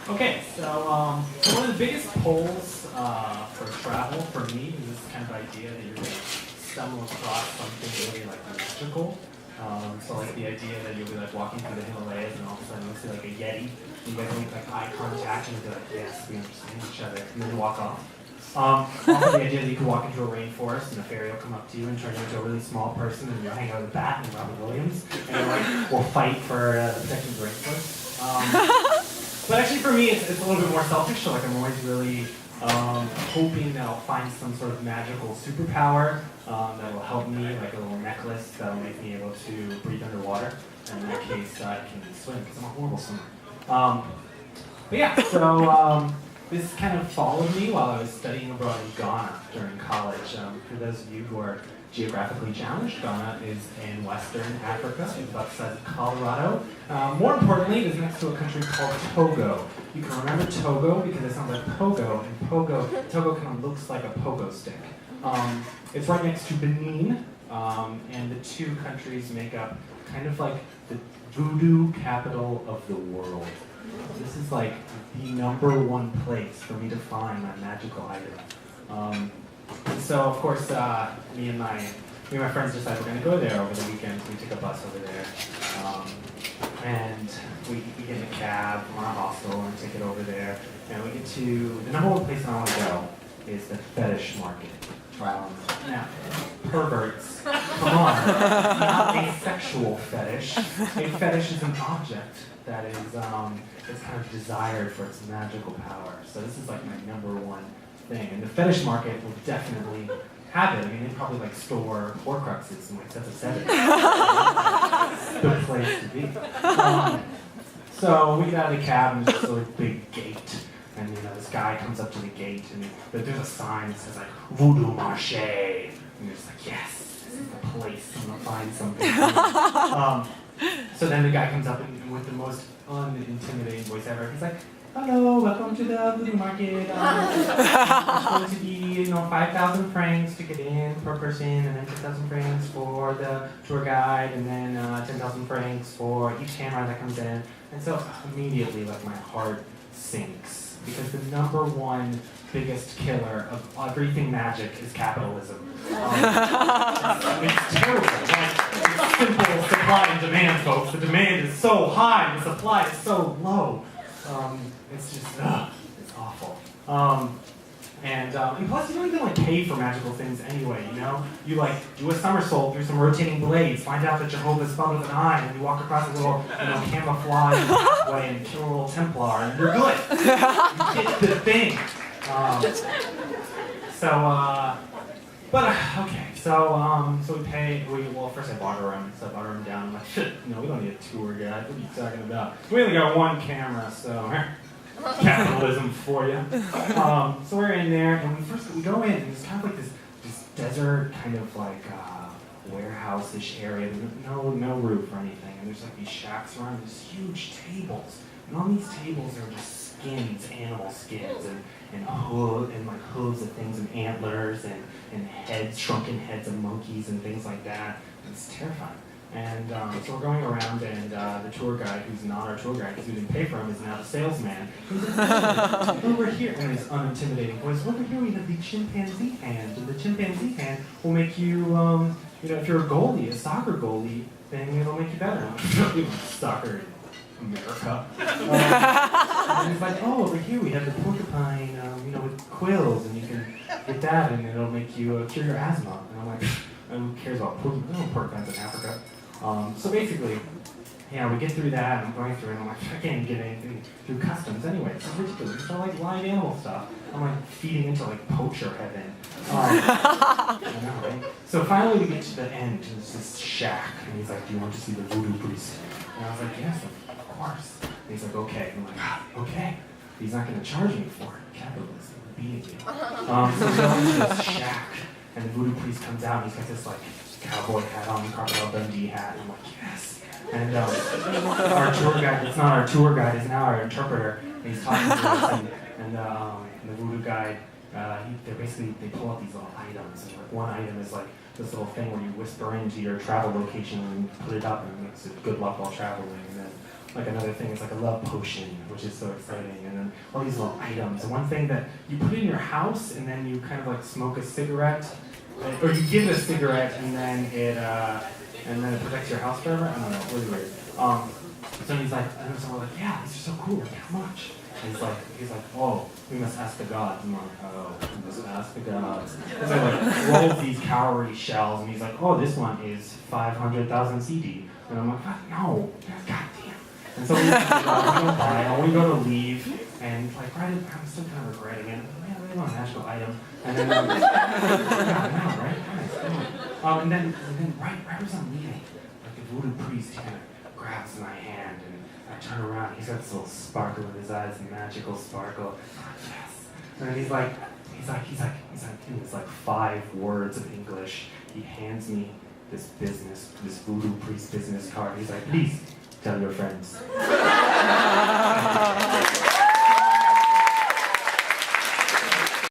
Okay, so one of the biggest pulls for travel for me is this kind of idea that you're going to stumble across something really like magical. So like the idea that you'll be like walking through the Himalayas and all of a sudden you'll see like a Yeti. You guys make like eye contact and you'll be like, yes, we understand each other, and then you walk off. Also the idea that you could walk into a rainforest and a fairy will come up to you and turn you into a really small person and you'll hang out with a bat and Robin Williams and like we'll fight for the protection of the rainforest. But actually for me it's a little bit more selfish, so like I'm always really hoping that I'll find some sort of magical superpower that will help me, like a little necklace that will make me able to breathe underwater. And in that case I can swim because I'm a horrible swimmer. But yeah, so this kind of followed me while I was studying abroad in Ghana during college. For those of you who are geographically challenged, Ghana is in Western Africa. It's about the size of Colorado. More importantly, it is next to a country called Togo. You can remember Togo because it sounds like pogo, and Togo kind of looks like a pogo stick. It's right next to Benin, and the two countries make up kind of like the voodoo capital of the world. This is like the #1 place for me to find my magical item. So of course, me and my friends decided we're going to go there over the weekend. So we took a bus over there, and we get in a cab from our hostel and take it over there. And we get to the #1 place I want to go is the fetish market. Now, perverts, come on, not a sexual fetish. A fetish is an object that is kind of desired for its magical power. So this is like my #1 thing. And the fetish market will definitely have it. I mean, they probably like store Horcruxes and like sets of 7. Good place to be. So we get out of the cab and there's this really big gate. And this guy comes up to the gate but there's a sign that says like Voodoo Marché. And you're just like, yes, this is the place. I'm gonna find something. So then the guy comes up and with the most unintimidating voice ever. He's like, hello, welcome to the voodoo market. It's going to be 5,000 francs to get in per person, and then 10,000 francs for the tour guide, and then 10,000 francs for each camera that comes in. And so immediately, like my heart sinks because the #1 biggest killer of everything magic is capitalism. It's terrible. It's simple supply and demand, folks. The demand is so high, the supply is so low. It's just, it's awful. And plus, you don't even pay for magical things anyway. You do a somersault through some rotating blades, find out that Jehovah's spelled with an I, and you walk across a little camouflage pathway and kill a little Templar, and you're good. You get the thing. Okay. So we pay. Well, first I bought a room. So I bought a room down. I'm like, shit. We don't need a tour guide. What are you talking about? We only got 1 camera, so capitalism for you. So we're in there, and we go in, and it's kind of like this desert kind of like warehouse-ish area. No roof or anything, and there's like these shacks around, these huge tables, and on these tables there are just skins, animal skins, and hooves of things, and antlers, and heads, shrunken heads of monkeys, and things like that. And it's terrifying. And so we're going around, and the tour guide, who's not our tour guide because we didn't pay for him, is now the salesman. He's like, over here, in his unintimidating voice, over here we have the chimpanzee hand, and the chimpanzee hand will make you, if you're a goalie, a soccer goalie, then it'll make you better. Soccer in America. And he's like, oh, over here we have the porcupine, with quills, and you can get that, and it'll make you cure your asthma. And I'm like, who cares about porcupines? No porcupines in Africa. So basically, we get through that, and I'm going through, and I'm like, I can't even get anything through customs anyway. It's ridiculous. It's all like live animal stuff. I'm like feeding into like poacher heaven. I know, right? So finally we get to the end, and there's this shack, and he's like, do you want to see the voodoo priest? And I was like, yes, of course. And he's like, okay. And I'm like, okay. He's not going to charge me for it. Capitalism, beating you. So we go into this shack, and the voodoo priest comes out, and he's got this like cowboy hat on, Crocodile Dundee hat, and I'm like, yes. And our tour guide, it's not our tour guide, it's now our interpreter, and he's talking to us, and the voodoo guide, they pull out these little items, and like one item is like this little thing where you whisper into your travel location and put it up and it makes it good luck while traveling. And then like another thing is like a love potion, which is so exciting. And then all these little items. And one thing that you put in your house and then you kind of like smoke a cigarette, or you give it a cigarette and then it protects your house forever. I don't know, really weird. So he's like, and so we're like, yeah, these are so cool. Like, how much? And he's like, oh, we must ask the gods. I'm like, oh, we must ask the gods. And so he like rolls these cowrie shells, and he's like, oh, this one is 500,000 CD. And I'm like, no, goddamn. And so we buy, and we go to leave, and like I'm still kind of regretting it. Man, I really want a magical item. And then I'm like, yeah, right? Nice, come on. And then right as I'm leaving, like the voodoo priest, he kind of grabs my hand, and I turn around. He's got this little sparkle in his eyes, a magical sparkle. Yes. And he's like, in his like 5 words of English, he hands me this voodoo priest business card. He's like, please tell your friends.